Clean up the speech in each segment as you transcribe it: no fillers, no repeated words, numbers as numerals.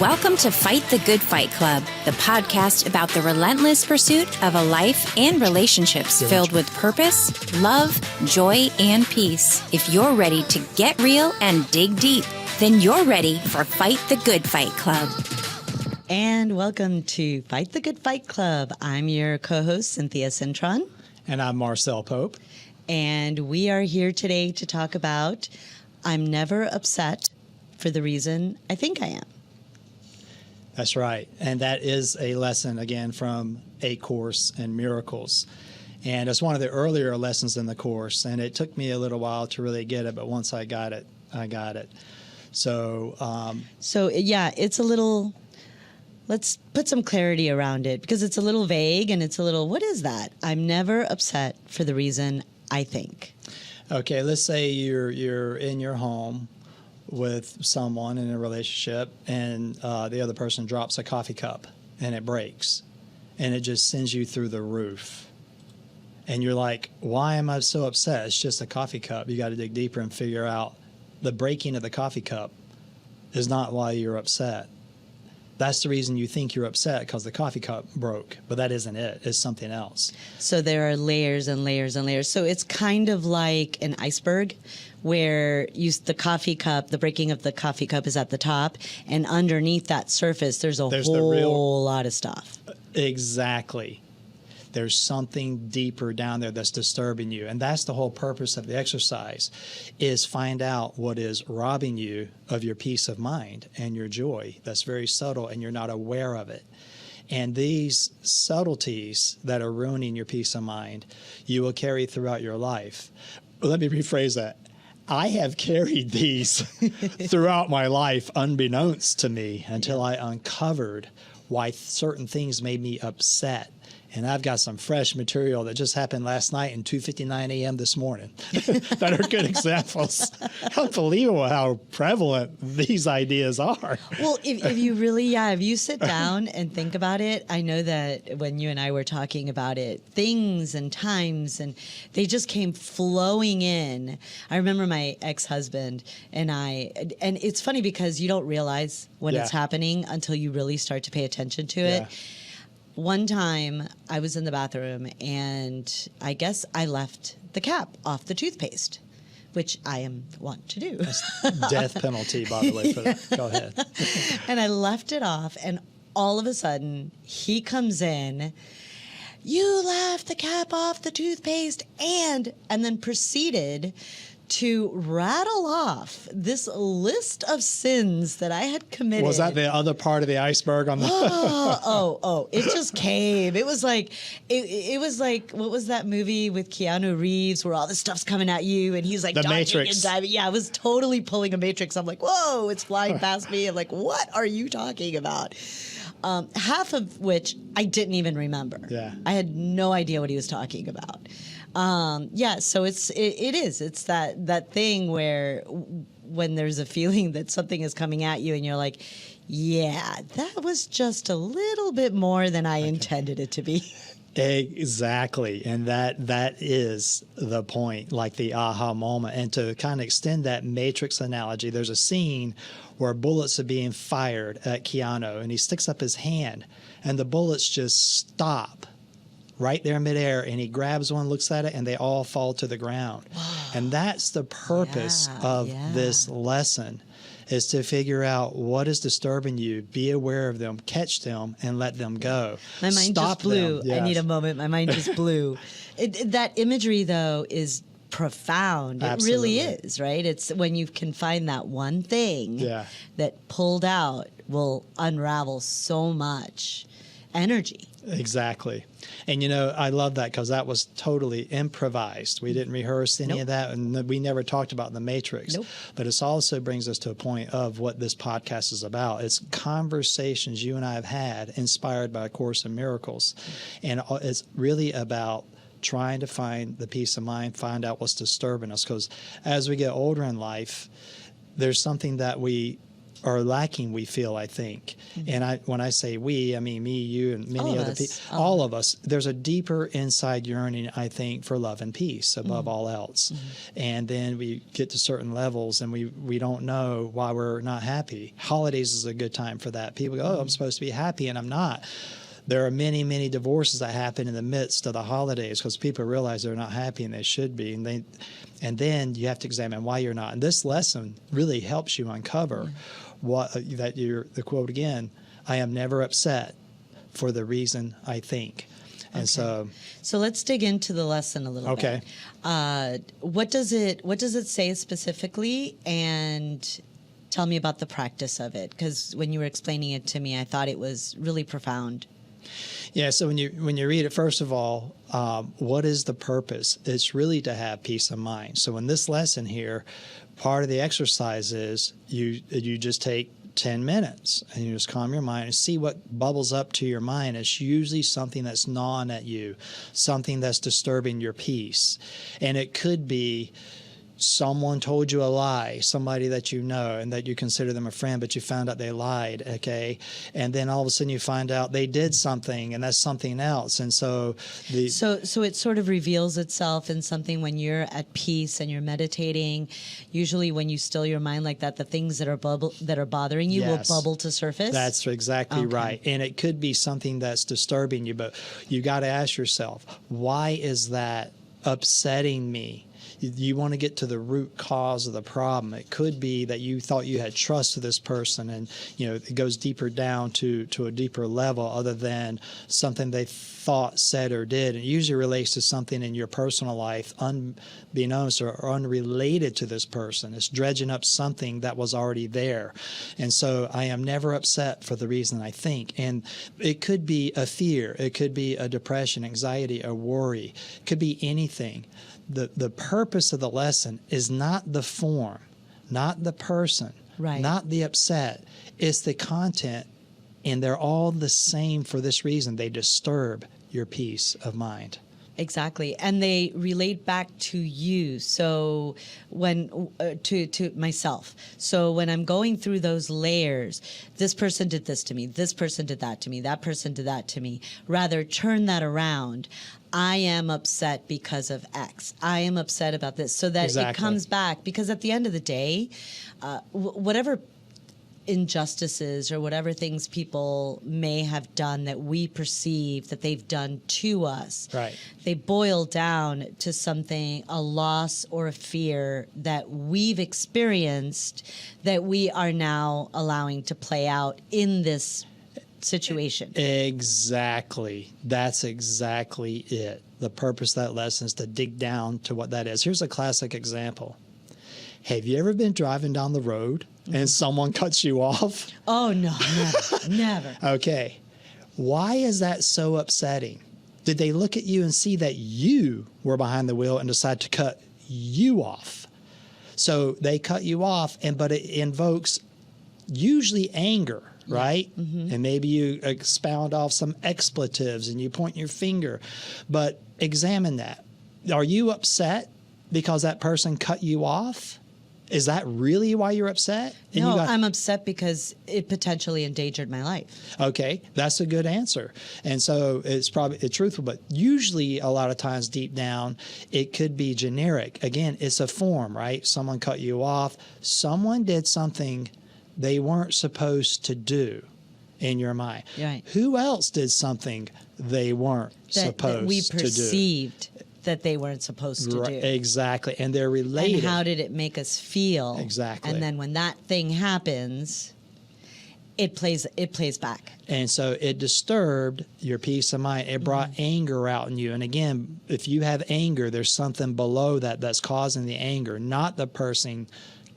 Welcome to Fight the Good Fight Club, the podcast about the relentless pursuit of a life and relationships filled with purpose, love, joy, and peace. If you're ready to get real and dig deep, then you're ready for Fight the Good Fight Club. And welcome to Fight the Good Fight Club. I'm your co-host, Cynthia Cintron. And I'm Marcel Pope. And we are here today to talk about I'm never upset for the reason I think I am. That's right. And that is a lesson, again, from A Course in Miracles. And it's one of the earlier lessons in the course. And it took me a little while to really get it. But once I got it, I got it. So it's a little, let's put some clarity around it because it's a little vague and it's a little, what is that? I'm never upset for the reason I think. Okay, let's say you're in your home with someone in a relationship and the other person drops a coffee cup and it breaks and it just sends you through the roof. And you're like, why am I so upset? It's just a coffee cup. You got to dig deeper and figure out the breaking of the coffee cup is not why you're upset. That's the reason you think you're upset because the coffee cup broke, but that isn't it. It's something else. So there are layers and layers and layers. So it's kind of like an iceberg where the breaking of the coffee cup is at the top, and underneath that surface, there's a whole lot of stuff. Exactly. There's something deeper down there that's disturbing you. And that's the whole purpose of the exercise, is find out what is robbing you of your peace of mind and your joy. That's very subtle and you're not aware of it. And these subtleties that are ruining your peace of mind, you will carry throughout your life. Let me rephrase that. I have carried these throughout my life unbeknownst to me until I uncovered why certain things made me upset. And I've got some fresh material that just happened last night and 2:59 a.m. this morning that are good examples. Unbelievable how prevalent these ideas are. Well, if you sit down and think about it, I know that when you and I were talking about it, things and times, and they just came flowing in. I remember my ex-husband and it's funny because you don't realize when it's happening until you really start to pay attention to it. One time I was in the bathroom and I guess I left the cap off the toothpaste, which I am wont to do. Death penalty, by the way, for that. Go ahead. And I left it off and all of a sudden he comes in, you left the cap off the toothpaste and then proceeded to rattle off this list of sins that I had committed. Was that the other part of the iceberg on the? It just came. It was like, what was that movie with Keanu Reeves where all this stuff's coming at you and he's like The dodging Matrix. and diving. Yeah, I was totally pulling a Matrix. I'm like, whoa, it's flying past me. I'm like, what are you talking about? Half of which I didn't even remember. Yeah. I had no idea what he was talking about. So it is. It's that thing where when there's a feeling that something is coming at you and you're like, yeah, that was just a little bit more than I intended it to be. Exactly. And that is the point, like the aha moment. And to kind of extend that Matrix analogy, there's a scene where bullets are being fired at Keanu and he sticks up his hand and the bullets just stop right there midair, and he grabs one, looks at it, and they all fall to the ground. And that's the purpose of this lesson, is to figure out what is disturbing you, be aware of them, catch them, and let them go. My mind Stop just blew. them. Yes. I need a moment. My mind just blew. That imagery, though, is profound. Absolutely. It really is, right? It's when you can find that one thing that pulled out will unravel so much energy. Exactly. And, I love that because that was totally improvised. We didn't rehearse any of that, and we never talked about the Matrix. But it also brings us to a point of what this podcast is about. It's conversations you and I have had inspired by A Course in Miracles. And it's really about trying to find the peace of mind, find out what's disturbing us. Because as we get older in life, there's something that we are lacking, we feel, I think. And when I say we, I mean me, you, and many other people, all of us. There's a deeper inside yearning, I think, for love and peace above all else. And then we get to certain levels and we don't know why we're not happy. Holidays is a good time for that. People go, oh, I'm supposed to be happy, and I'm not. There are many, many divorces that happen in the midst of the holidays because people realize they're not happy and they should be. And then you have to examine why you're not. And this lesson really helps you uncover the quote again, I am never upset for the reason I think. And so let's dig into the lesson a little bit. What does it say specifically? And tell me about the practice of it, because when you were explaining it to me, I thought it was really profound. Yeah, so when you read it, first of all, what is the purpose? It's really to have peace of mind. So in this lesson here, part of the exercise is you just take 10 minutes and you just calm your mind and see what bubbles up to your mind. It's usually something that's gnawing at you, something that's disturbing your peace. And it could be someone told you a lie, somebody that you know and that you consider them a friend, but you found out they lied, okay? And then all of a sudden you find out they did something, and that's something else. And so so it sort of reveals itself in something when you're at peace and you're meditating. Usually when you still your mind like that, the things that are bothering you will bubble to surface. That's exactly right. And it could be something that's disturbing you, but you got to ask yourself, why is that upsetting me? You want to get to the root cause of the problem. It could be that you thought you had trust to this person, and it goes deeper down to a deeper level other than something they thought, said, or did. It usually relates to something in your personal life unbeknownst or unrelated to this person. It's dredging up something that was already there. And so I am never upset for the reason I think. And it could be a fear. It could be a depression, anxiety, a worry. It could be anything. The purpose of the lesson is not the form, not the person, not the upset. It's the content, and they're all the same for this reason. They disturb your peace of mind. Exactly, and they relate back to you. So when to myself. So when I'm going through those layers, this person did this to me, this person did that to me, that person did that to me. Rather turn that around. I am upset because of X. I am upset about this, so that it comes back. Because at the end of the day, whatever injustices or whatever things people may have done that we perceive that they've done to us, they boil down to something, a loss or a fear that we've experienced that we are now allowing to play out in this situation. Exactly. That's exactly it. The purpose of that lesson is to dig down to what that is. Here's a classic example. Have you ever been driving down the road and someone cuts you off? Oh, no, never. Okay. Why is that so upsetting? Did they look at you and see that you were behind the wheel and decide to cut you off? So they cut you off, but it invokes usually anger. Right? And maybe you expound off some expletives and you point your finger. But examine that. Are you upset because that person cut you off? Is that really why you're upset? And no, I'm upset because it potentially endangered my life. Okay, that's a good answer. And so it's probably truthful, but usually a lot of times deep down, it could be generic. Again, it's a form, right? Someone cut you off. Someone did something they weren't supposed to do in your mind. Right. Who else did something they weren't supposed that we to do? Perceived that they weren't supposed to do. Exactly. And they're related. And how did it make us feel? Exactly. And then when that thing happens, it plays back. And so it disturbed your peace of mind. It brought anger out in you. And again, if you have anger, there's something below that that's causing the anger, not the person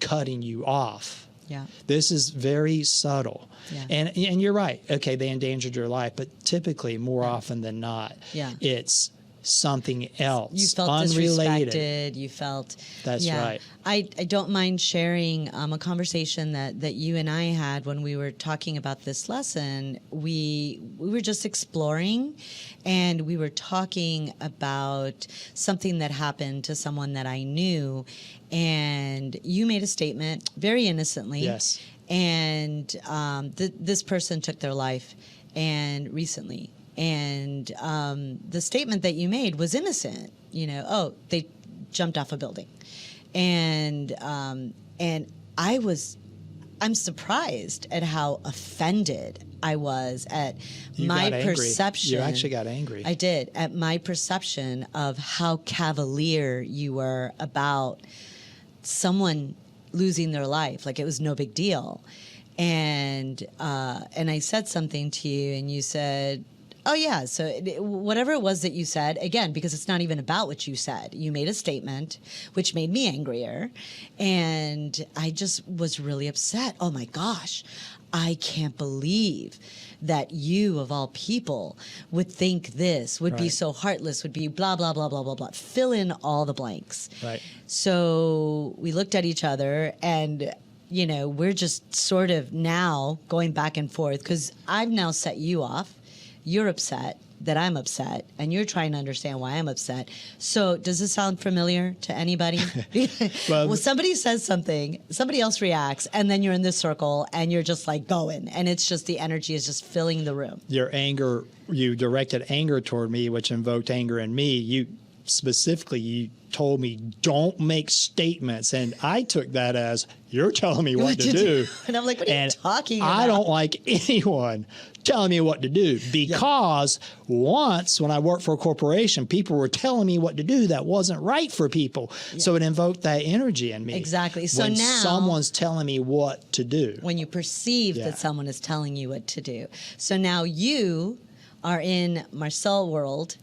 cutting you off. Yeah. This is very subtle. Yeah. And you're right. Okay, they endangered your life, but typically, more often than not, it's something else. You felt unrelated. disrespected. You felt. That's right. I don't mind sharing a conversation that you and I had when we were talking about this lesson. We were just exploring, and we were talking about something that happened to someone that I knew, and you made a statement very innocently. Yes. And this person took their life and recently. And the statement that you made was innocent. You know, oh, they jumped off a building. And I'm surprised at how offended I was at my perception. You actually got angry. I did, at my perception of how cavalier you were about someone losing their life. Like it was no big deal. And I said something to you, and you said, oh, yeah. So whatever it was that you said, again, because it's not even about what you said. You made a statement, which made me angrier. And I just was really upset. Oh, my gosh. I can't believe that you, of all people, would think this, would be so heartless, would be blah, blah, blah, blah, blah, blah. Fill in all the blanks. Right. So we looked at each other, and you know, we're just sort of now going back and forth because I've now set you off. You're upset that I'm upset, and you're trying to understand why I'm upset. So does this sound familiar to anybody? Well, somebody says something, somebody else reacts, and then you're in this circle, and you're just like going, and it's just the energy is just filling the room. Your anger, you directed anger toward me, which invoked anger in me. You told me, don't make statements. And I took that as, you're telling me what to do. And I'm like, what are you talking about? I don't like anyone telling me what to do, because once when I worked for a corporation, people were telling me what to do that wasn't right for people. So it invoked that energy in me. Exactly. So when now someone's telling me what to do. When you perceive that someone is telling you what to do. So now you are in Marcel world,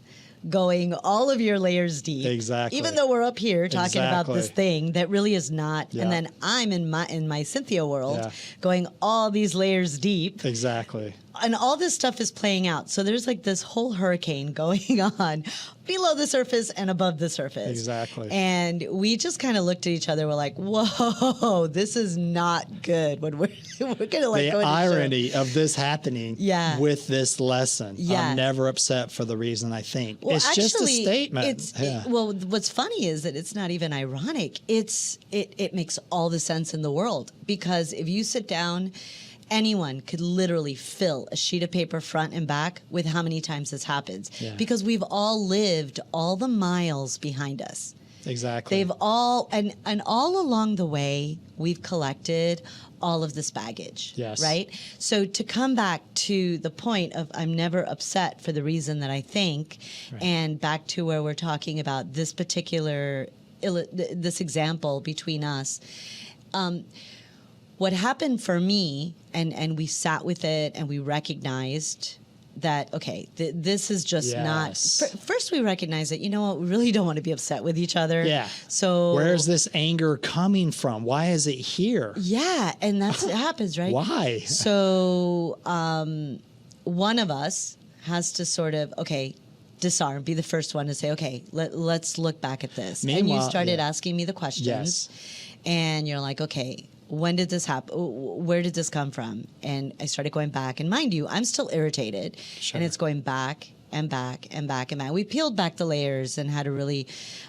going all of your layers deep. Exactly. Even though we're up here talking about this thing that really is not. And then I'm in my Cynthia world going all these layers deep. Exactly. And all this stuff is playing out. So there's like this whole hurricane going on below the surface and above the surface. Exactly. And we just kind of looked at each other. We're like, whoa, this is not good. When we're going to like go into the irony of this happening with this lesson. I'm never upset for the reason I think. Well, it's actually, just a statement. Well, what's funny is that it's not even ironic. It makes all the sense in the world, because if you sit down, anyone could literally fill a sheet of paper front and back with how many times this happens, because we've all lived all the miles behind us. Exactly. They've all, and all along the way, we've collected all of this baggage. Yes. Right? So to come back to the point of I'm never upset for the reason that I think, and back to where we're talking about this particular, this example between us, what happened for me, and we sat with it and we recognized that, okay, this is just not... First, we recognized that, you know what, we really don't want to be upset with each other. Yeah. So... Where's this anger coming from? Why is it here? Yeah, and that's what happens, right? Why? So one of us has to sort of, disarm, be the first one to say, okay, let's look back at this. Meanwhile, and you started asking me the questions. And you're like, okay, when did this happen? Where did this come from? And I started going back. And mind you, I'm still irritated. And it's going back and back and back and back. We peeled back the layers and had a really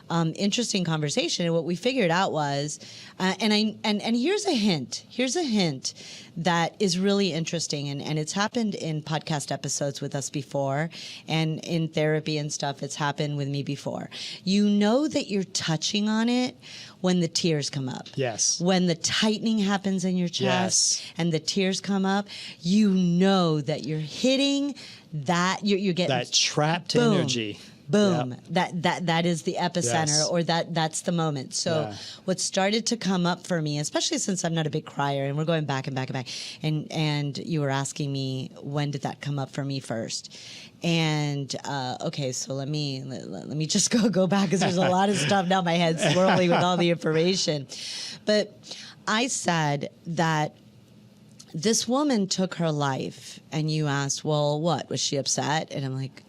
interesting conversation. And what we figured out was, and here's a hint. Here's a hint that is really interesting. And it's happened in podcast episodes with us before, and in therapy and stuff, it's happened with me before. You know that you're touching on it when the tears come up. Yes. When the tightening happens in your chest and the tears come up, you know that you're hitting that, you're getting that trapped energy. Boom. That is the epicenter, or that's the moment. So what started to come up for me, especially since I'm not a big crier, and we're going back and back and back, and you were asking me, when did that come up for me first? And so let me just go back, because there's a lot of stuff now. My head's swirling with all the information. But I said that this woman took her life, and you asked, well, what, was she upset? And I'm like,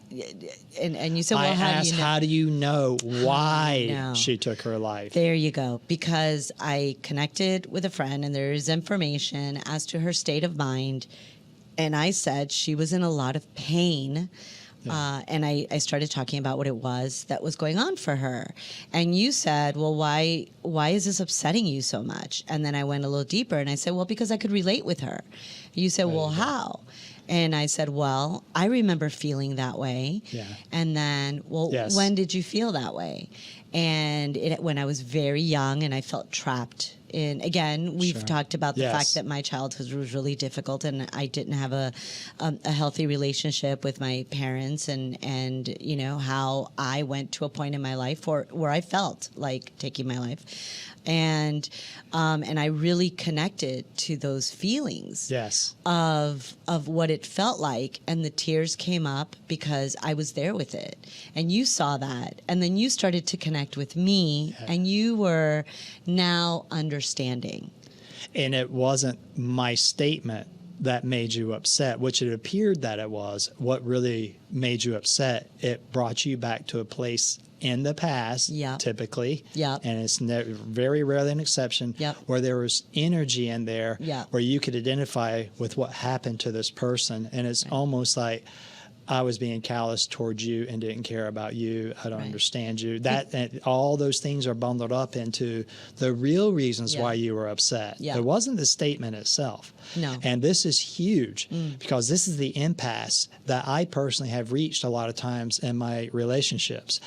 and you said, well, how do you know why she took her life? There you go. Because I connected with a friend, and there is information as to her state of mind. And I said she was in a lot of pain And I started talking about what it was that was going on for her. And you said, well, why is this upsetting you so much? And then I went a little deeper and I said, well, because I could relate with her. You said, well, how? And I said, well, I remember feeling that way. Yeah. And then, well, Yes. when did you feel that way? And when I was very young and I felt trapped in, again, we've Sure. talked about the Yes. fact that my childhood was really difficult and I didn't have a healthy relationship with my parents and you know, how I went to a point in my life where I felt like taking my life. And I really connected to those feelings Yes. of what it felt like, and the tears came up because I was there with it, and you saw that, and then you started to connect with me, and you were now understanding. And it wasn't my statement that made you upset, which it appeared that it was. What really made you upset, it brought you back to a place in the past, Yep. typically, Yep. and it's very rarely an exception, Yep. where there was energy in there Yep. where you could identify with what happened to this person. And it's almost like, I was being callous towards you and didn't care about you. I don't Right. understand you. That and all those things are bundled up into the real reasons Yeah. why you were upset. Yeah. It wasn't the statement itself. No. And this is huge because this is the impasse that I personally have reached a lot of times in my relationships.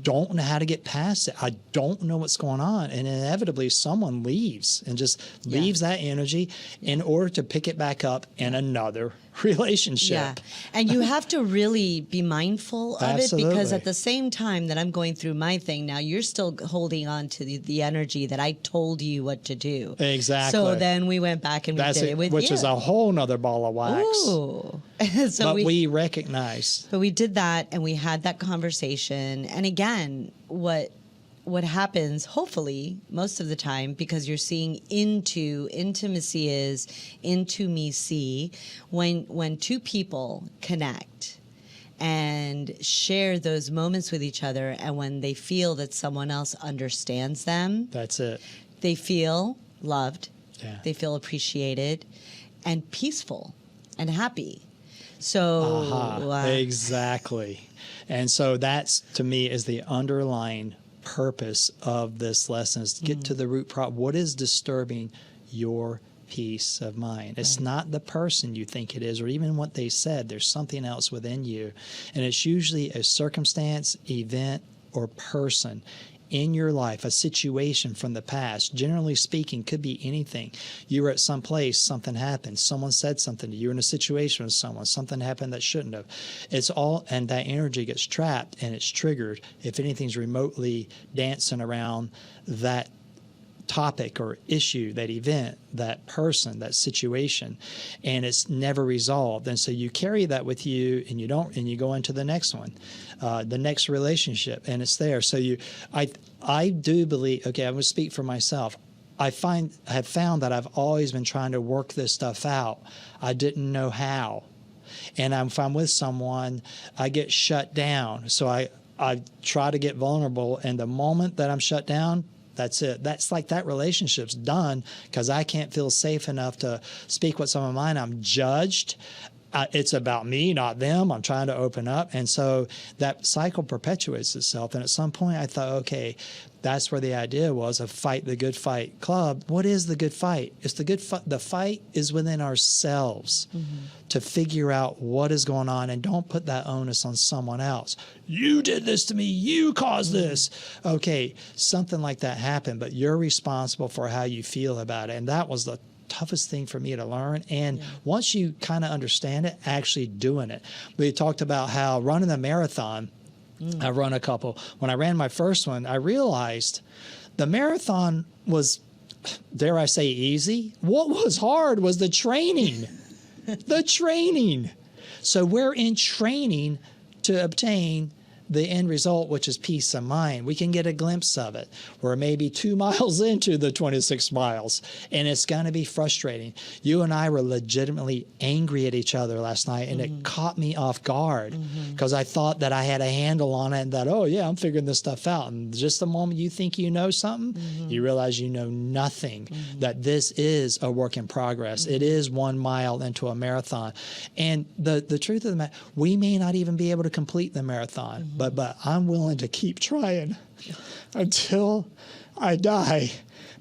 Don't know how to get past it. I don't know what's going on. And inevitably someone leaves and just leaves that energy in order to pick it back up in another relationship. Yeah. And you have to really be mindful of it, because Absolutely. at the same time that I'm going through my thing now, you're still holding on to the energy that I told you what to do. Exactly. So then we went back and we That's did it, it with which you. is a whole nother ball of wax. Ooh. So But we recognize. But we did that and we had that conversation. And again, what happens, hopefully, most of the time, because you're seeing intimacy is intimacy, when two people connect and share those moments with each other, and when they feel that someone else understands them, That's it. they feel loved, Yeah. they feel appreciated, and peaceful and happy. So Exactly. And so that's, to me, is the underlying purpose of this lesson, is to get to the root problem. What is disturbing your peace of mind? It's not the person you think it is, or even what they said. There's something else within you. And it's usually a circumstance, event, or person in your life, a situation from the past. Generally speaking, could be anything. You were at some place, something happened, someone said something to you, in a situation with someone, something happened that shouldn't have. It's all, and that energy gets trapped and it's triggered if anything's remotely dancing around that topic or issue, that event, that person, that situation, and it's never resolved. And so you carry that with you, and you go into the next one, the next relationship, and it's there. So I do believe, okay, I'm going to speak for myself. I have found that I've always been trying to work this stuff out. I didn't know how. And if I'm with someone, I get shut down. So I try to get vulnerable, and the moment that I'm shut down, that's it. That's like that relationship's done, because I can't feel safe enough to speak what's on my mind. I'm judged. It's about me, not them. I'm trying to open up. And so that cycle perpetuates itself. And at some point I thought, okay, that's where the idea was of Fight the Good Fight Club. What is the good fight? It's the good fight. The fight is within ourselves to figure out what is going on, and don't put that onus on someone else. You did this to me. You caused this. Okay, something like that happened, but you're responsible for how you feel about it. And that was the toughest thing for me to learn. And once you kind of understand it, actually doing it. We talked about how running a marathon, I run a couple. When I ran my first one, I realized the marathon was, dare I say, easy. What was hard was the training. The training. So we're in training to obtain the end result, which is peace of mind. We can get a glimpse of it. We're maybe 2 miles into the 26 miles, and it's going to be frustrating. You and I were legitimately angry at each other last night, and it caught me off guard because I thought that I had a handle on it and that, oh, yeah, I'm figuring this stuff out. And just the moment you think you know something, you realize you know nothing, that this is a work in progress. It is 1 mile into a marathon. And the truth of the matter, we may not even be able to complete the marathon, but I'm willing to keep trying until I die.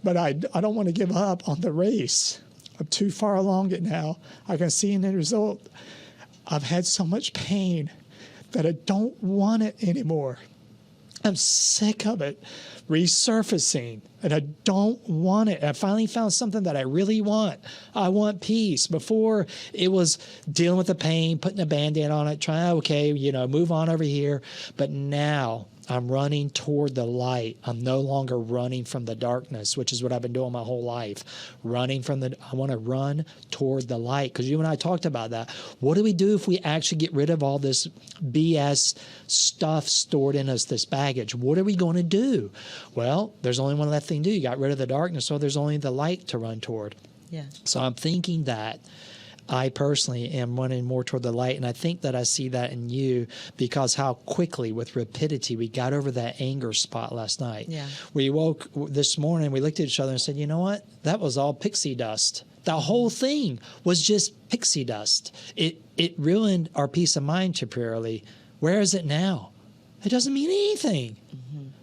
But I don't want to give up on the race. I'm too far along it now. I can see in the result, I've had so much pain that I don't want it anymore. I'm sick of it resurfacing, and I don't want it. I finally found something that I really want. I want peace. Before, it was dealing with the pain, putting a Band-Aid on it, trying, okay, move on over here. But now I'm running toward the light. I'm no longer running from the darkness, which is what I've been doing my whole life. I want to run toward the light, because you and I talked about that. What do we do if we actually get rid of all this BS stuff stored in us, this baggage? What are we going to do? Well, there's only one left thing to do. You got rid of the darkness, so there's only the light to run toward. Yeah. So I'm thinking that I personally am running more toward the light, and I think that I see that in you because how quickly, with rapidity, we got over that anger spot last night. Yeah. We woke this morning, we looked at each other and said, you know what? That was all pixie dust. The whole thing was just pixie dust. It ruined our peace of mind temporarily. Where is it now? It doesn't mean anything.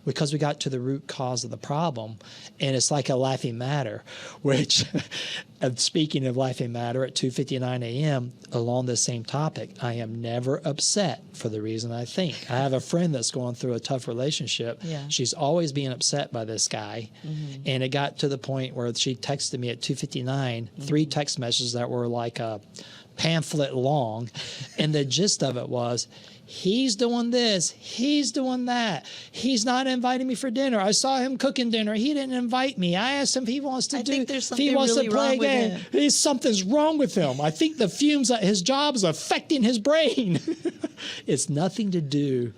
Because we got to the root cause of the problem. And it's like a laughing matter, which, speaking of laughing matter, at 2:59 a.m., along the same topic, I am never upset for the reason I think. I have a friend that's going through a tough relationship. Yeah. She's always being upset by this guy. And it got to the point where she texted me at 2:59, 3 text messages that were like a pamphlet long. And the gist of it was, he's doing this. He's doing that. He's not inviting me for dinner. I saw him cooking dinner. He didn't invite me. I asked him if he wants to if he wants to play a game. Something's wrong with him. I think the fumes at his job is affecting his brain. It's nothing to do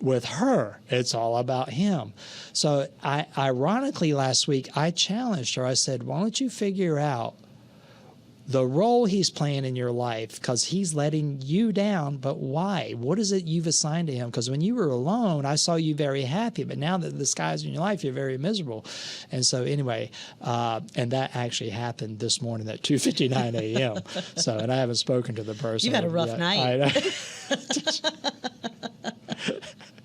with her. It's all about him. So ironically, last week, I challenged her. I said, why don't you figure out the role he's playing in your life, because he's letting you down, but why? What is it you've assigned to him? Because when you were alone, I saw you very happy, but now that this guy's in your life, you're very miserable. And so anyway, and that actually happened this morning at 2:59 a.m. So, and I haven't spoken to the person. You've had a rough night.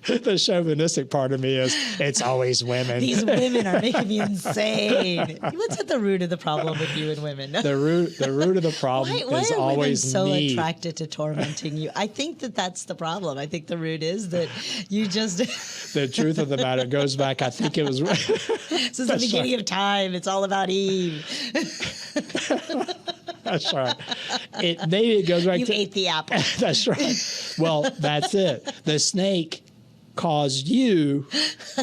The chauvinistic part of me is, it's always women. These women are making me insane. What's at the root of the problem with you and women? The root of the problem is always women so me. Attracted to tormenting you? I think that's the problem. I think the root is that you just... The truth of the matter goes back, I think it was... Since the beginning of time, it's all about Eve. That's right. Maybe it goes back you to... You ate the apple. That's right. Well, that's it. The snake caused you,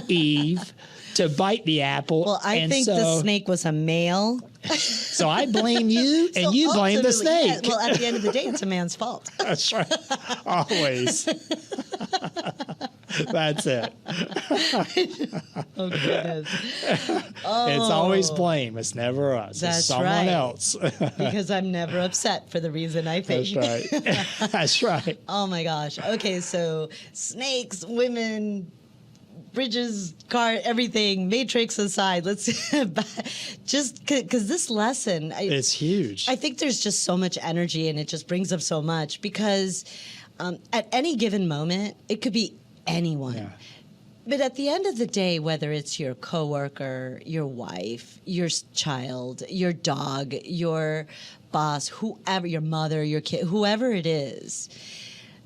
Eve, to bite the apple. Well, I think the snake was a male. So I blame you, and you blame the snake. Yeah, well, at the end of the day, it's a man's fault. That's right. Always. That's it. Oh, goodness. It's always blame. It's never us. That's it's someone right. else. Because I'm never upset for the reason I think. That's right. That's right. Oh, my gosh. Okay, so snakes, women, bridges, car, everything, Matrix aside, let's just because this lesson, it's huge. I think there's just so much energy and it just brings up so much because at any given moment, it could be anyone. Yeah. But at the end of the day, whether it's your coworker, your wife, your child, your dog, your boss, whoever, your mother, your kid, whoever it is,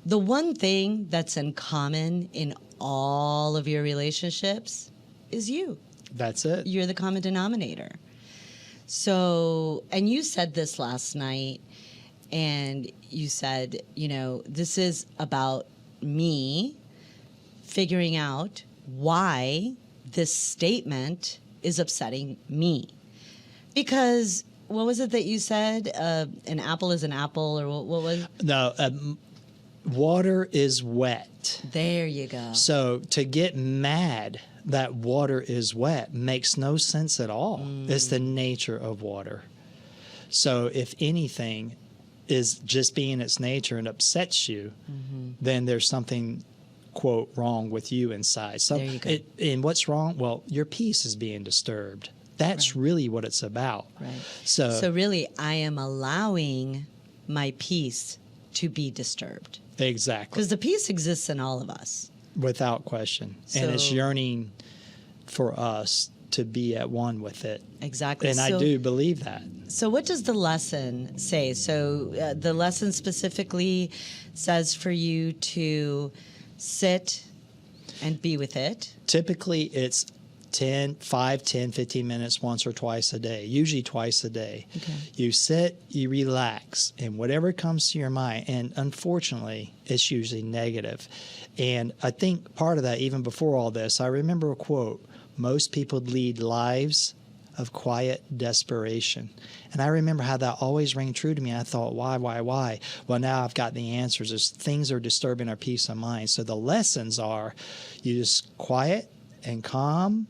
the one thing that's in common in all of your relationships is you. That's it. You're the common denominator. So, and you said this last night, and you said, this is about me figuring out why this statement is upsetting me. Because what was it that you said? An apple is an apple, or what was? No, Water is wet. There you go. So to get mad that water is wet makes no sense at all. It's the nature of water. So if anything is just being its nature and upsets you, then there's something, quote, wrong with you inside. So There you go. And what's wrong? Well, your peace is being disturbed. That's really what it's about. Right. So really, I am allowing my peace to be disturbed. exactly. Because the peace exists in all of us. Without question. And it's So- yearning for us to be at one with it. Exactly. And I do believe that. So what does the lesson say? So the lesson specifically says for you to sit and be with it. Typically, it's 5, 10, 15 minutes once or twice a day, usually twice a day. Okay. You sit, you relax, and whatever comes to your mind, and unfortunately, it's usually negative. And I think part of that, even before all this, I remember a quote, most people lead lives of quiet desperation. And I remember how that always rang true to me. I thought, why? Well, now I've got the answers. There's things are disturbing our peace of mind. So the lessons are you just quiet and calm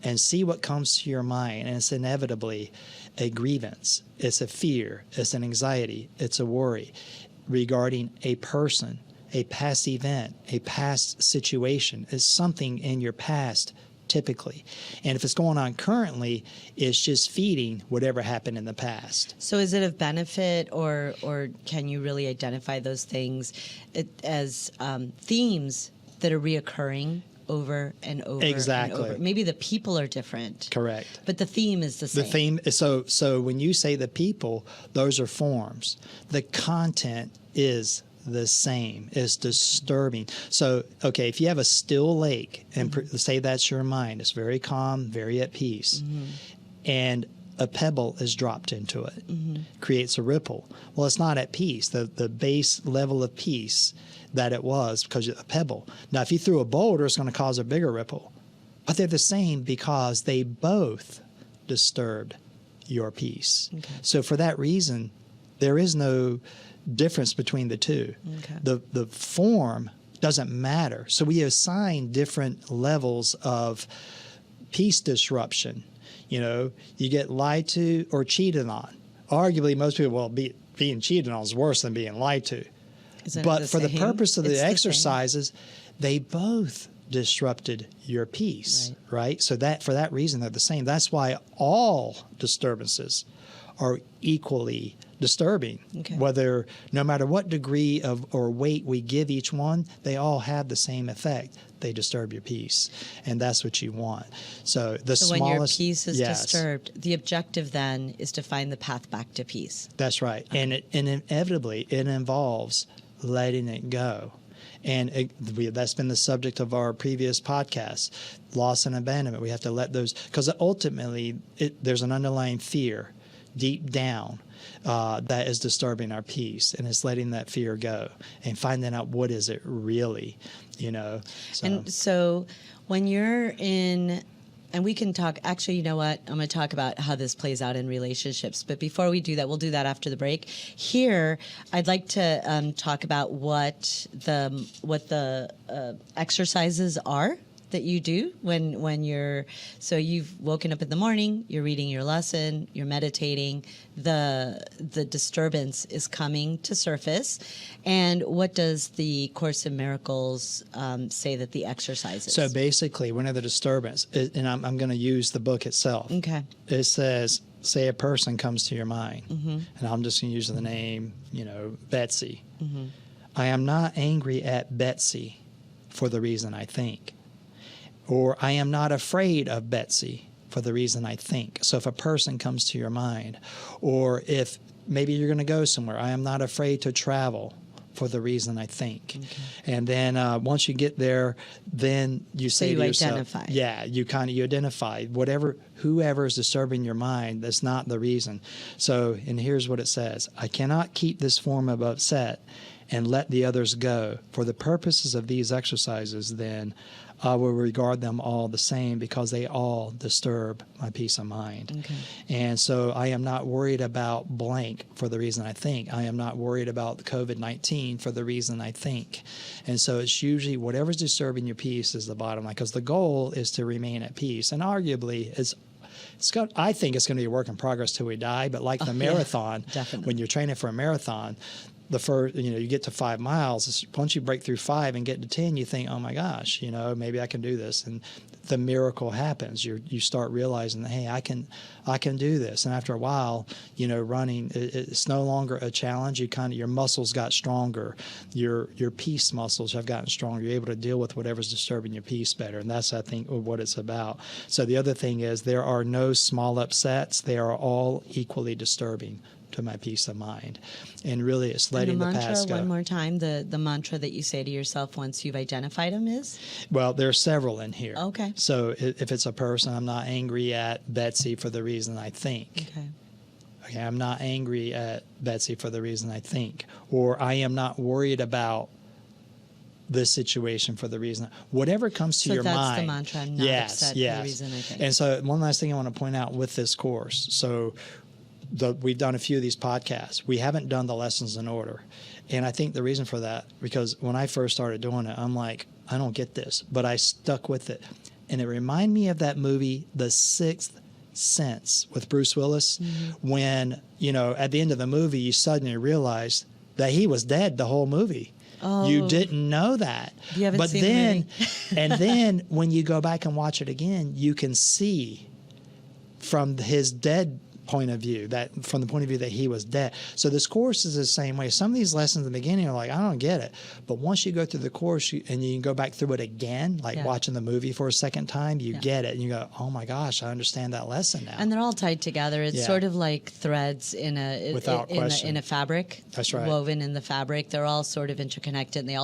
and see what comes to your mind. And it's inevitably a grievance. It's a fear. It's an anxiety. It's a worry regarding a person, a past event, a past situation. It's something in your past typically. And if it's going on currently, it's just feeding whatever happened in the past. So is it of benefit, or can you really identify those things as themes that are reoccurring over and over? Exactly. And over? Maybe the people are different. Correct. But the theme is the same. The theme, so when you say the people, those are forms. The content is the same. It's disturbing. So, okay, if you have a still lake and say that's your mind, it's very calm, very at peace, and a pebble is dropped into it, creates a ripple. Well, it's not at peace, the base level of peace that it was because of a pebble. Now, if you threw a boulder, it's going to cause a bigger ripple. But they're the same because they both disturbed your peace. Okay. So for that reason, there is no difference between the two. Okay. The form doesn't matter. So we assign different levels of peace disruption. You know, you get lied to or cheated on. Arguably, most people, well, being cheated on is worse than being lied to. Isn't it But for the same? purpose of It's the same. exercises, they both disrupted your peace, right? So that for that reason, they're the same. That's why all disturbances are equally disturbing. Okay. Whether, no matter what degree of or weight we give each one, they all have the same effect. They disturb your peace, and that's what you want. So the So smallest, when your peace is yes, disturbed, the objective then is to find the path back to peace. That's right, and inevitably it involves letting it go. And that's been the subject of our previous podcast, loss and abandonment. We have to let those, because ultimately there's an underlying fear deep down that is disturbing our peace, and it's letting that fear go and finding out what is it really, you know. And so when you're in, and we can talk, actually, you know what? I'm going to talk about how this plays out in relationships. But before we do that, we'll do that after the break. Here, I'd like to talk about what the exercises are that you do when you're, so you've woken up in the morning, you're reading your lesson, you're meditating, the disturbance is coming to surface. And what does the Course in Miracles say that the exercise is? So basically, whenever the disturbance, and I'm going to use the book itself. Okay. It says, say a person comes to your mind, and I'm just going to use the name, you know, Betsy. I am not angry at Betsy for the reason I think. Or I am not afraid of Betsy for the reason I think. So if a person comes to your mind, or if maybe you're going to go somewhere, I am not afraid to travel for the reason I think. Okay. And then once you get there, then you say to yourself, identify. Yeah, you identify whoever is disturbing your mind. That's not the reason. So, and here's what it says: I cannot keep this form of upset and let the others go. For the purposes of these exercises, then I will regard them all the same because they all disturb my peace of mind. Okay. And so I am not worried about blank for the reason I think. I am not worried about the COVID-19 for the reason I think. And so it's usually whatever's disturbing your peace is the bottom line, because the goal is to remain at peace. And arguably, I think it's going to be a work in progress till we die. But like the marathon, when you're training for a marathon, the first, you get to 5 miles. Once you break through 5 and get to 10, you think, oh my gosh, maybe I can do this. And the miracle happens. You start realizing that, hey, I can do this. And after a while, running, it's no longer a challenge. Your muscles got stronger. Your peace muscles have gotten stronger. You're able to deal with whatever's disturbing your peace better. And that's, I think, what it's about. So the other thing is there are no small upsets. They are all equally disturbing to my peace of mind. And really, it's letting the past go. One more time, the mantra that you say to yourself once you've identified them is? Well, there are several in here. Okay. So if it's a person, I'm not angry at Betsy for the reason I think. Okay, I'm not angry at Betsy for the reason I think. Or I am not worried about this situation for the reason. Whatever comes to your mind. So that's the mantra, I'm not upset for the reason I think. And so one last thing I want to point out with this course. So we've done a few of these podcasts. We haven't done the lessons in order. And I think the reason for that, because when I first started doing it, I'm like, I don't get this. But I stuck with it. And it reminded me of that movie, The Sixth Sense, with Bruce Willis, when, at the end of the movie, you suddenly realize that he was dead the whole movie. Oh. You didn't know that. You haven't seen the movie. And then when you go back and watch it again, you can see from his dead point of view, that from the point of view that he was dead. So this course is the same way. Some of these lessons in the beginning are like, I don't get it. But once you go through the course and you can go back through it again, like watching the movie for a second time, you get it. And you go, oh my gosh, I understand that lesson now. And they're all tied together. It's sort of like threads in a fabric. That's right. Woven in the fabric. They're all sort of interconnected, and they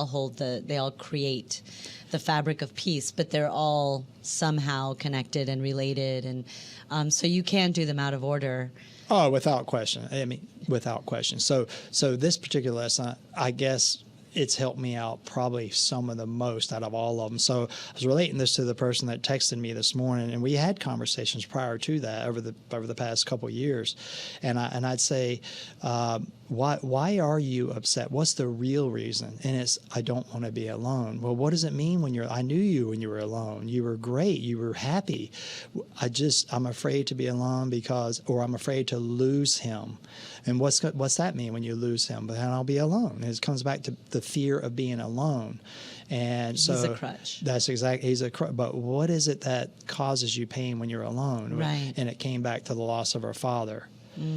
all create the fabric of peace, but they're all somehow connected and related, and so you can't do them out of order. Oh, without question. I mean, without question. So this particular lesson, I guess it's helped me out probably some of the most out of all of them. So I was relating this to the person that texted me this morning, and we had conversations prior to that over the past couple of years, and I'd say, why are you upset? What's the real reason? And it's, I don't want to be alone. Well, what does it mean I knew you when you were alone? You were great. You were happy. I'm afraid to be alone or I'm afraid to lose him. And what's that mean when you lose him? But then I'll be alone. It comes back to the fear of being alone. And so he's a crutch. That's exactly, he's a crutch. But what is it that causes you pain when you're alone? Right. And it came back to the loss of her father.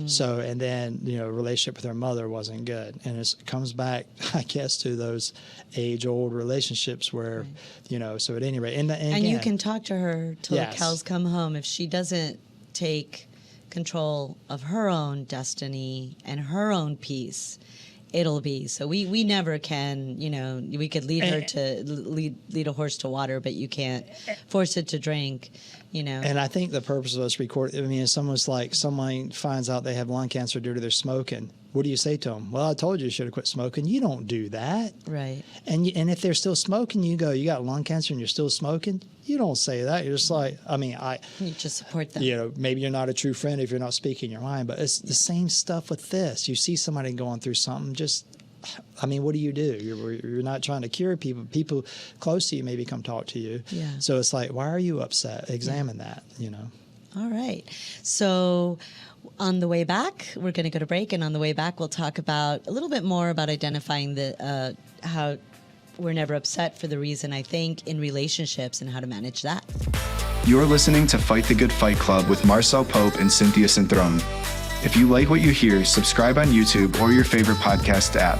So, and then, relationship with her mother wasn't good. And it comes back, I guess, to those age-old relationships where, so at any rate. And again, you can talk to her till the cows come home. If she doesn't take control of her own destiny and her own peace, it'll be. So we never can, we could lead her to lead a horse to water, but you can't force it to drink, And I think the purpose of us recording, it's almost like someone finds out they have lung cancer due to their smoking. What do you say to them? Well, I told you should have quit smoking. You don't do that. Right. And if they're still smoking, you go, you got lung cancer and you're still smoking? You don't say that. You're just like, you just support them. Maybe you're not a true friend if you're not speaking your mind, but it's the same stuff with this. You see somebody going through something, what do? You're not trying to cure people. People close to you maybe come talk to you. Yeah. So it's like, why are you upset? Examine that, All right. So on the way back, we're going to go to break, and on the way back, we'll talk about a little bit more about identifying how we're never upset for the reason I think in relationships and how to manage that. You're listening to Fight the Good Fight Club with Marcel Pope and Cynthia Cintron. If you like what you hear, subscribe on YouTube or your favorite podcast app.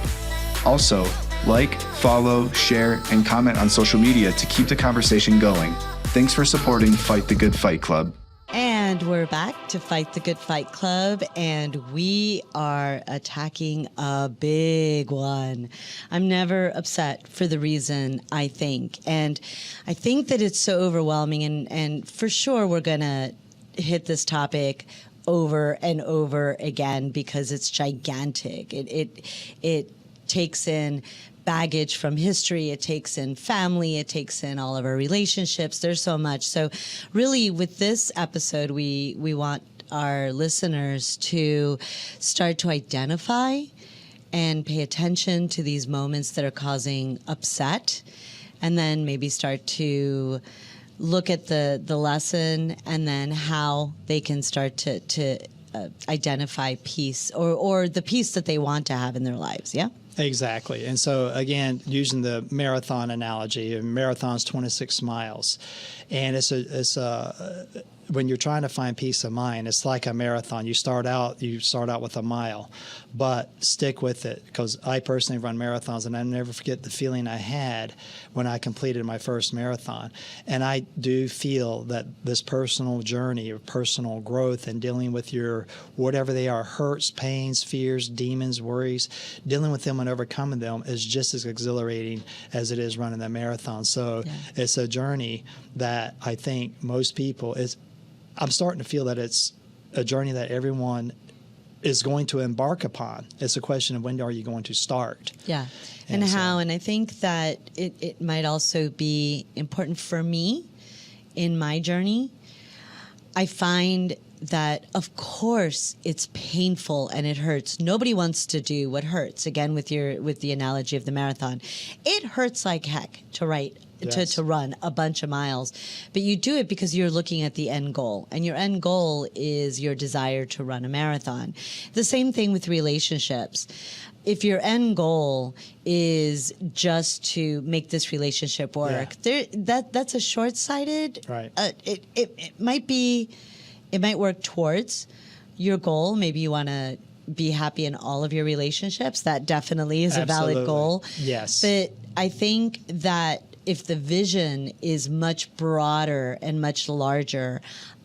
Also, like, follow, share, and comment on social media to keep the conversation going. Thanks for supporting Fight the Good Fight Club. And we're back to Fight the Good Fight Club, and we are attacking a big one. I'm never upset for the reason I think. And I think that it's so overwhelming, and for sure we're going to hit this topic over and over again because it's gigantic. It takes in baggage from history, it takes in family, it takes in all of our relationships. There's so much. So really with this episode, we want our listeners to start to identify and pay attention to these moments that are causing upset, and then maybe start to look at the lesson and then how they can start to identify peace or the peace that they want to have in their lives. Yeah? Exactly. And so, again, using the marathon analogy, a marathon's 26 miles. And when you're trying to find peace of mind, it's like a marathon. You start out with a mile, but stick with it, because I personally run marathons, and I never forget the feeling I had when I completed my first marathon. And I do feel that this personal journey of personal growth and dealing with your whatever they are, hurts, pains, fears, demons, worries, dealing with them and overcoming them is just as exhilarating as it is running the marathon. So it's a journey that I think most people I'm starting to feel that it's a journey that everyone is going to embark upon. It's a question of when are you going to start? Yeah. And how. And I think that it might also be important for me in my journey. I find that, of course, it's painful and it hurts. Nobody wants to do what hurts. Again, with the analogy of the marathon, it hurts like heck to write. To run a bunch of miles, but you do it because you're looking at the end goal, and your end goal is your desire to run a marathon. The same thing with relationships. If your end goal is just to make this relationship work, that's a short-sighted. Right. It might work towards your goal. Maybe you want to be happy in all of your relationships. That definitely is a valid goal. Yes. But I think that if the vision is much broader and much larger,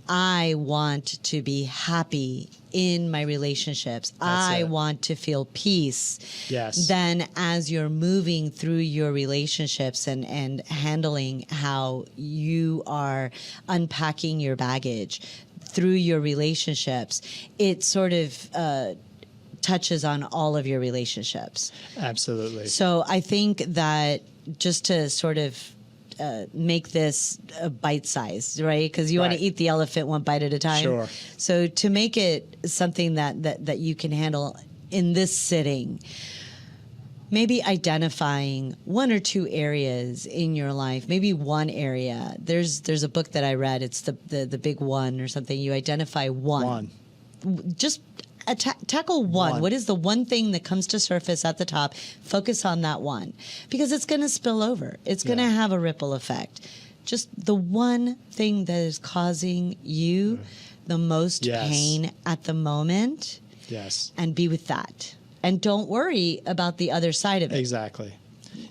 I want to be happy in my relationships. I want to feel peace. Yes. Then as you're moving through your relationships and handling how you are unpacking your baggage through your relationships, it sort of touches on all of your relationships. Absolutely. So I think that just to sort of make this bite-sized, right? Because you want to eat the elephant one bite at a time. Sure. So to make it something that you can handle in this sitting, maybe identifying one or two areas in your life, maybe one area. There's a book that I read. It's the big one or something. You identify one. Just tackle one. What is the one thing that comes to surface at the top? Focus on that one, because it's going to spill over. It's going to have a ripple effect. Just the one thing that is causing you the most pain at the moment. Yes. And be with that. And don't worry about the other side of it. Exactly.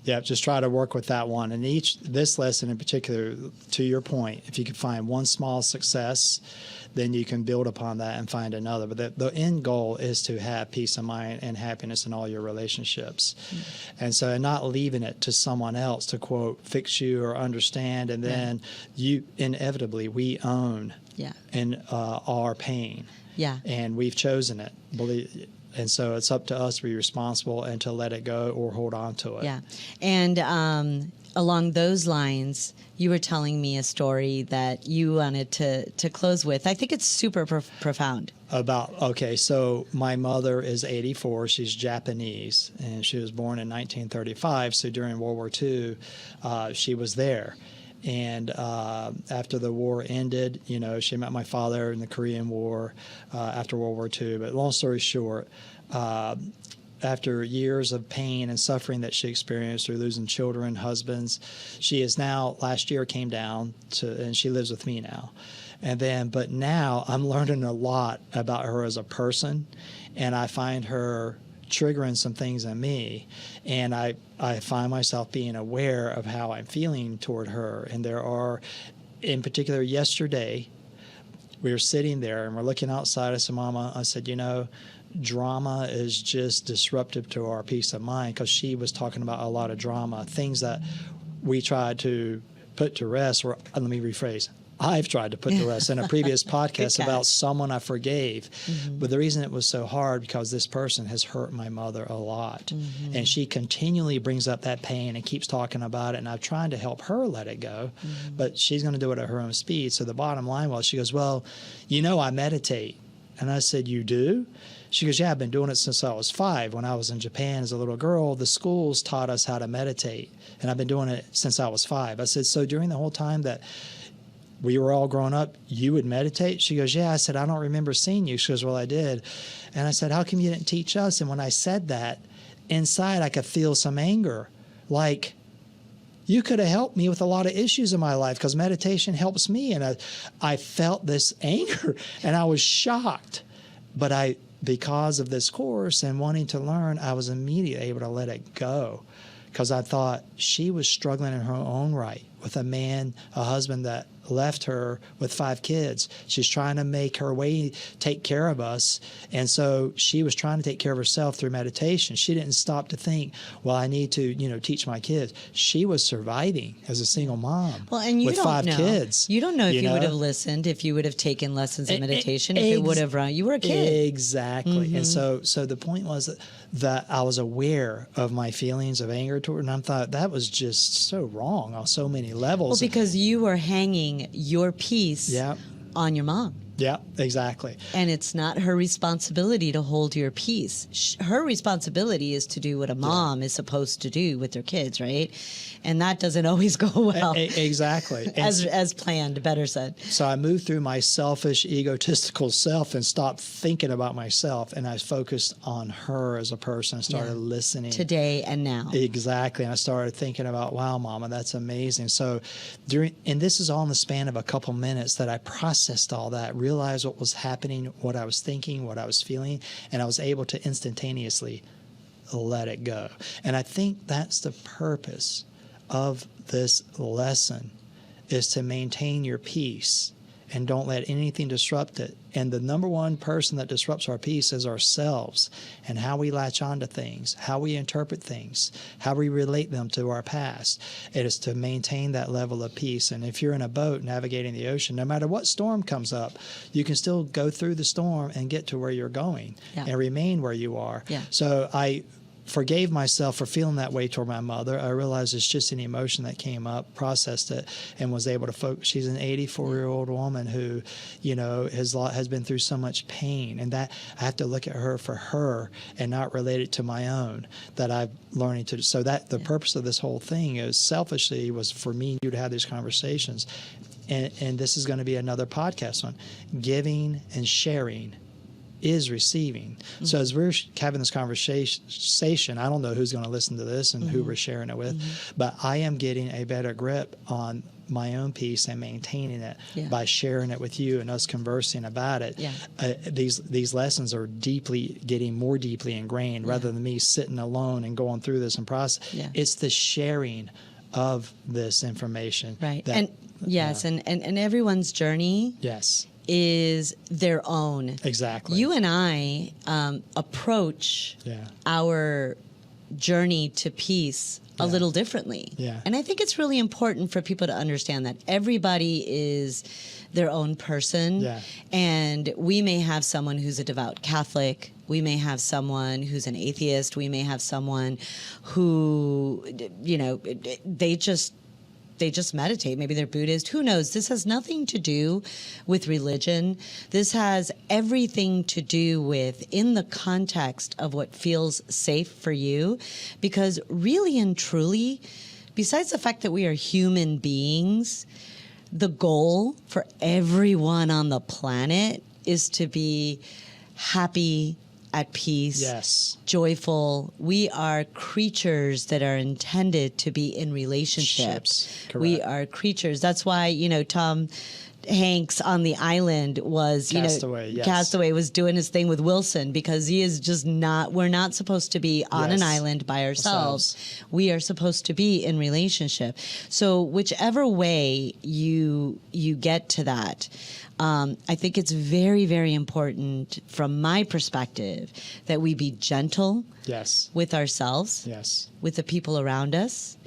Yeah, just try to work with that one. And this lesson in particular, to your point, if you can find one small success, then you can build upon that and find another. But the end goal is to have peace of mind and happiness in all your relationships. And so not leaving it to someone else to, quote, fix you or understand. And then we own our pain. Yeah. And we've chosen it. And so it's up to us to be responsible and to let it go or hold on to it. Yeah. And along those lines, you were telling me a story that you wanted to close with. I think it's super profound. So my mother is 84. She's Japanese, and she was born in 1935. So during World War II, she was there. And after the war ended, she met my father in the Korean War after World War II. But long story short, after years of pain and suffering that she experienced through losing children, husbands, she is now, last year came down and she lives with me now. But now I'm learning a lot about her as a person, and I find her triggering some things in me, and I find myself being aware of how I'm feeling toward her. And there are, in particular, yesterday, we were sitting there and we're looking outside. I said, Mama, I said, drama is just disruptive to our peace of mind, because she was talking about a lot of drama, things that we tried to put to rest, or let me rephrase, I've tried to put to rest in a previous podcast about someone I forgave. But the reason it was so hard because this person has hurt my mother a lot. And she continually brings up that pain and keeps talking about it. And I've tried to help her let it go, but she's going to do it at her own speed. So the bottom line was, she goes, well, I meditate. And I said, you do? She goes, yeah, I've been doing it since I was 5. When I was in Japan as a little girl, the schools taught us how to meditate. And I've been doing it since I was 5. I said, so during the whole time that we were all growing up, you would meditate? She goes, yeah. I said, I don't remember seeing you. She goes, well, I did. And I said, how come you didn't teach us? And when I said that, inside I could feel some anger. Like, you could have helped me with a lot of issues in my life because meditation helps me. And I felt this anger and I was shocked. But because of this course and wanting to learn, I was immediately able to let it go because I thought she was struggling in her own right with a man, a husband that left her with 5 kids. She's trying to make her way, take care of us. And so she was trying to take care of herself through meditation. She didn't stop to think, well, I need to, teach my kids. She was surviving as a single mom with 5 kids. You don't know if you would have listened, if you would have taken lessons in meditation, if it would have run. You were a kid. Exactly. And so the point was that I was aware of my feelings of anger toward, and I thought that was just so wrong on so many levels. Well, because you were hanging your peace on your mom. Yeah, exactly. And it's not her responsibility to hold your peace. Her responsibility is to do what a mom is supposed to do with their kids, right? And that doesn't always go well. Exactly. as planned, better said. So I moved through my selfish, egotistical self and stopped thinking about myself. And I focused on her as a person and started listening. Today and now. Exactly. And I started thinking about, wow, Mama, that's amazing. So and this is all in the span of a couple minutes that I processed all that, realized what was happening, what I was thinking, what I was feeling, and I was able to instantaneously let it go. And I think that's the purpose of this lesson, is to maintain your peace and don't let anything disrupt it. And the number one person that disrupts our peace is ourselves, and how we latch onto things, how we interpret things, how we relate them to our past. It is to maintain that level of peace. And if you're in a boat navigating the ocean, no matter what storm comes up, you can still go through the storm and get to where you're going and remain where you are. Yeah. So I forgave myself for feeling that way toward my mother. I realized it's just an emotion that came up, processed it, and was able to focus. She's an 84-year-old woman who, has been through so much pain, and that I have to look at her for her and not relate it to my own. That I'm learning to. So that the purpose of this whole thing is selfishly was for me and you to have these conversations, and this is going to be another podcast on giving and sharing is receiving. So as we're having this conversation, I don't know who's going to listen to this and who we're sharing it with, but I am getting a better grip on my own peace and maintaining it by sharing it with you and us conversing about it. These lessons are getting more deeply ingrained rather than me sitting alone and going through this and process. It's the sharing of this information. Right. And everyone's journey is their own. Exactly. You and I approach our journey to peace a little differently. And I think it's really important for people to understand that everybody is their own person. And we may have someone who's a devout Catholic. We may have someone who's an atheist. We may have someone who, they just meditate. Maybe they're Buddhist. Who knows? This has nothing to do with religion. This has everything to do with in the context of what feels safe for you. Because really and truly, besides the fact that we are human beings, the goal for everyone on the planet is to be happy, at peace, joyful. We are creatures that are intended to be in relationships. We are creatures. That's why, Tom Hanks on the island was, Castaway was doing his thing with Wilson, because he is just we're not supposed to be on an island by ourselves. We are supposed to be in relationship. So whichever way you get to that, I think it's very, very important from my perspective that we be gentle with ourselves, with the people around us,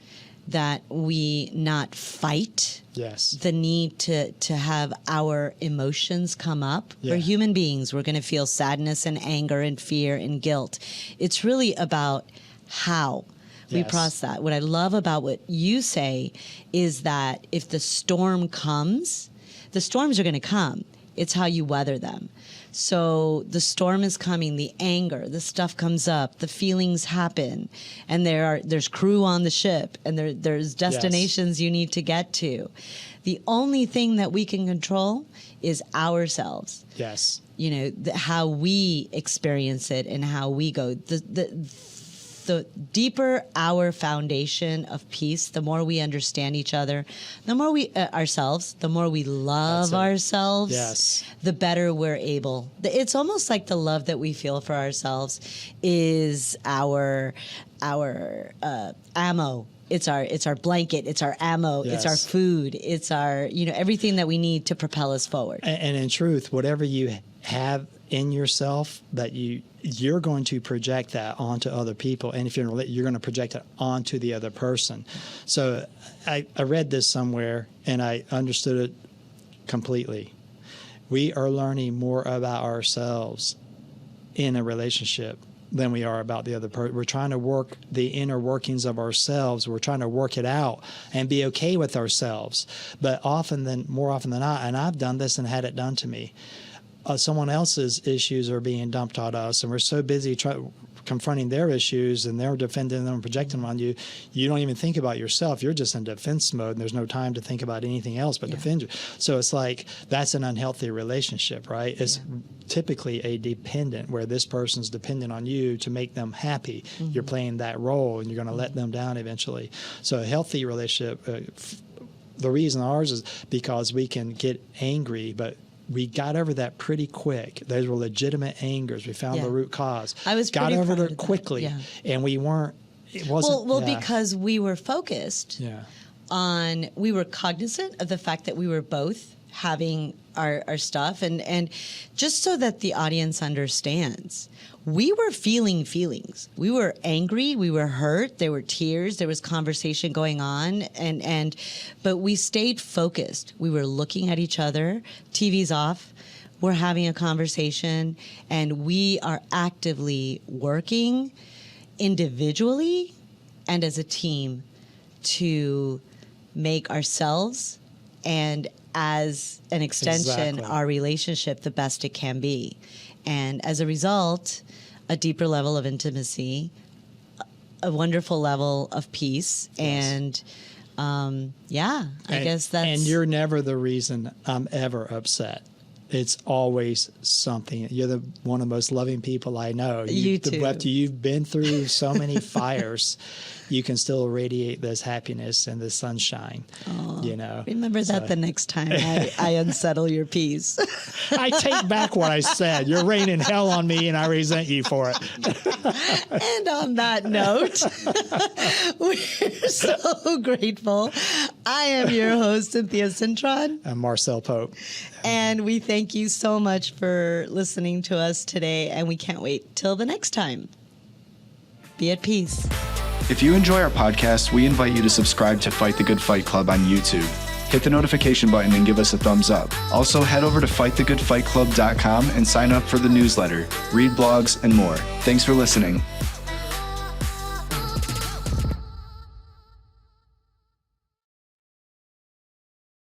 that we not fight. Yes. The need to have our emotions come up. Yeah. We're human beings. We're going to feel sadness and anger and fear and guilt. It's really about how we Yes. process that. What I love about what you say is that if the storm comes, the storms are going to come. It's how you weather them. So the storm is coming, the anger, the stuff comes up, the feelings happen, and there's crew on the ship, and there's destinations you need to get to. The only thing that we can control is ourselves. Yes. You know, how we experience it and how we go. The deeper our foundation of peace, the more we understand each other, the more we ourselves, the more we love ourselves, Yes. the better we're able. It's almost like the love that we feel for ourselves is our ammo. It's our blanket. It's our ammo. Yes. It's our food. It's our, everything that we need to propel us forward. And in truth, whatever you have in yourself, that you're going to project that onto other people, and if you're going to project it onto the other person. So I read this somewhere and I understood it completely. We are learning more about ourselves in a relationship than we are about the other person. We're trying to work the inner workings of ourselves. We're trying to work it out and be okay with ourselves. But more often than not, and I've done this and had it done to me, someone else's issues are being dumped on us, and we're so busy confronting their issues, and they're defending them and projecting them on you. You don't even think about yourself. You're just in defense mode, and there's no time to think about anything else but defend you. So it's like that's an unhealthy relationship, right? It's typically a dependent, where this person's dependent on you to make them happy. Mm-hmm. You're playing that role, and you're going to let them down eventually. So a healthy relationship, the reason ours is because we can get angry, but we got over that pretty quick. Those were legitimate angers. We found the root cause. I was got pretty over proud it of that. quickly, and we weren't. It wasn't. Well, because we were focused Yeah. we were cognizant of the fact that we were both having our stuff, and just so that the audience understands, we were feeling feelings. We were angry, we were hurt, there were tears, there was conversation going on, but we stayed focused. We were looking at each other, TV's off, we're having a conversation, and we are actively working individually and as a team to make ourselves and as an extension, our relationship the best it can be. And as a result, a deeper level of intimacy, a wonderful level of peace, and I guess that's... And you're never the reason I'm ever upset. It's always something. You're one of the most loving people I know. You too. After you've been through so many fires, you can still radiate this happiness and this sunshine. Remember that the next time I unsettle your peace. I take back what I said. You're raining hell on me, and I resent you for it. And on that note, we're so grateful. I am your host, Cynthia Cintron. I'm Marcel Pope. And we thank you so much for listening to us today, and we can't wait till the next time. Be at peace. If you enjoy our podcast, we invite you to subscribe to Fight the Good Fight Club on YouTube. Hit the notification button and give us a thumbs up. Also, head over to fightthegoodfightclub.com and sign up for the newsletter, read blogs, and more. Thanks for listening.